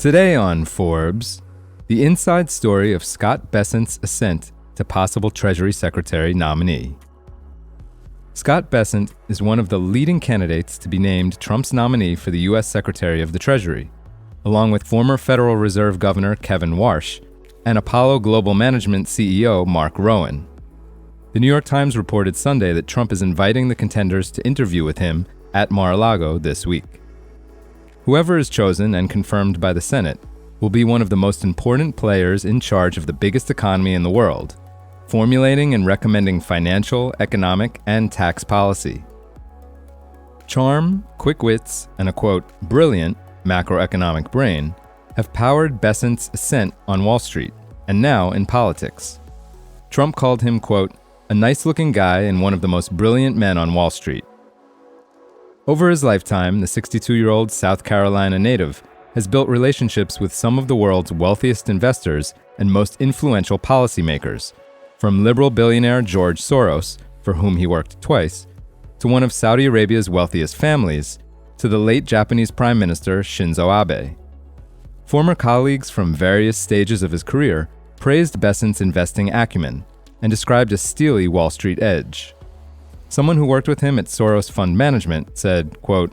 Today on Forbes, the inside story of Scott Bessent's ascent to possible Treasury Secretary nominee. Scott Bessent is one of the leading candidates to be named Trump's nominee for the U.S. Secretary of the Treasury, along with former Federal Reserve Governor Kevin Warsh and Apollo Global Management CEO Mark Rowan. The New York Times reported Sunday that Trump is inviting the contenders to interview with him at Mar-a-Lago this week. Whoever is chosen and confirmed by the Senate will be one of the most important players in charge of the biggest economy in the world, formulating and recommending financial, economic, and tax policy. Charm, quick wits, and a quote, brilliant macroeconomic brain have powered Bessent's ascent on Wall Street and now in politics. Trump called him, quote, a nice-looking guy and one of the most brilliant men on Wall Street. Over his lifetime, the 62-year-old South Carolina native has built relationships with some of the world's wealthiest investors and most influential policymakers, from liberal billionaire George Soros, for whom he worked twice, to one of Saudi Arabia's wealthiest families, to the late Japanese Prime Minister Shinzo Abe. Former colleagues from various stages of his career praised Bessent's investing acumen and described a steely Wall Street edge. Someone who worked with him at Soros Fund Management said, quote,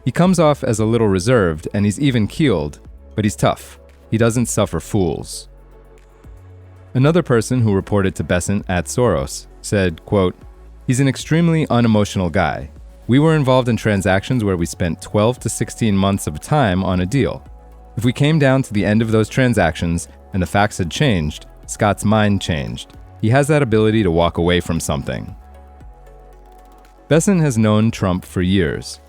he comes off as a little reserved and he's even-keeled, but he's tough. He doesn't suffer fools. Another person who reported to Bessent at Soros said, quote, he's an extremely unemotional guy. We were involved in transactions where we spent 12 to 16 months of time on a deal. If we came down to the end of those transactions and the facts had changed, Scott's mind changed. He has that ability to walk away from something. Bessent has known Trump for years.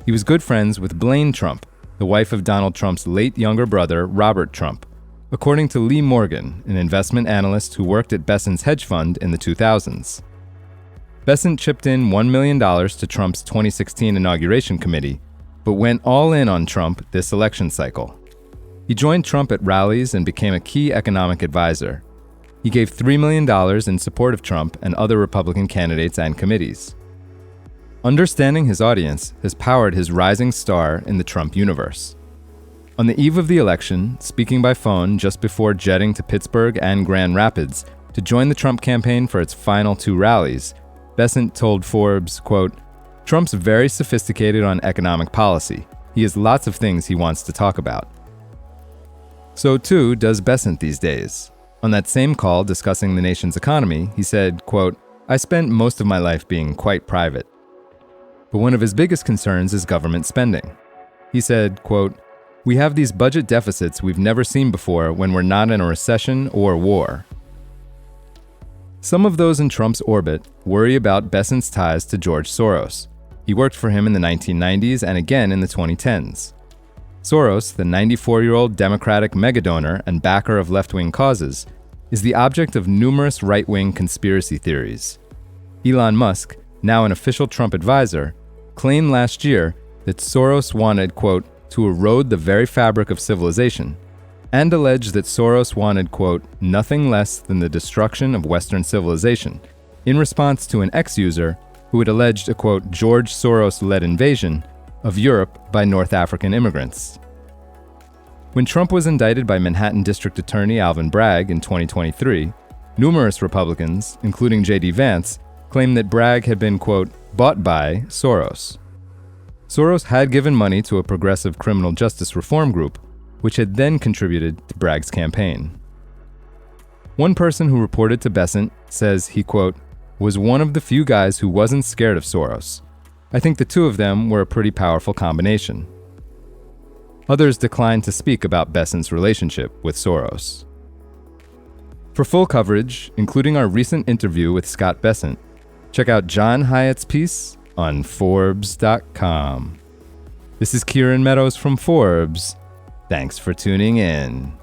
He was good friends with Blaine Trump, the wife of Donald Trump's late younger brother, Robert Trump, according to Lee Morgan, an investment analyst who worked at Bessent's hedge fund in the 2000s. Bessent chipped in $1 million to Trump's 2016 inauguration committee, but went all in on Trump this election cycle. He joined Trump at rallies and became a key economic advisor. He gave $3 million in support of Trump and other Republican candidates and committees. Understanding his audience has powered his rising star in the Trump universe. On the eve of the election, speaking by phone just before jetting to Pittsburgh and Grand Rapids to join the Trump campaign for its final two rallies, Bessent told Forbes, quote, Trump's very sophisticated on economic policy. He has lots of things he wants to talk about. So too does Bessent these days. On that same call discussing the nation's economy, he said, quote, I spent most of my life being quite private. But one of his biggest concerns is government spending. He said, quote, we have these budget deficits we've never seen before when we're not in a recession or war. Some of those in Trump's orbit worry about Bessent's ties to George Soros. He worked for him in the 1990s and again in the 2010s. Soros, the 94-year-old Democratic megadonor and backer of left-wing causes, is the object of numerous right-wing conspiracy theories. Elon Musk, now an official Trump advisor, claimed last year that Soros wanted, quote, to erode the very fabric of civilization, and alleged that Soros wanted, quote, nothing less than the destruction of Western civilization, in response to an ex-user who had alleged a, quote, George Soros-led invasion of Europe by North African immigrants. When Trump was indicted by Manhattan District Attorney Alvin Bragg in 2023, numerous Republicans, including J.D. Vance, claimed that Bragg had been, quote, bought by Soros. Soros had given money to a progressive criminal justice reform group, which had then contributed to Bragg's campaign. One person who reported to Bessent says he, quote, was one of the few guys who wasn't scared of Soros. I think the two of them were a pretty powerful combination. Others declined to speak about Bessent's relationship with Soros. For full coverage, including our recent interview with Scott Bessent, check out John Hyatt's piece on Forbes.com. This is Kieran Meadows from Forbes. Thanks for tuning in.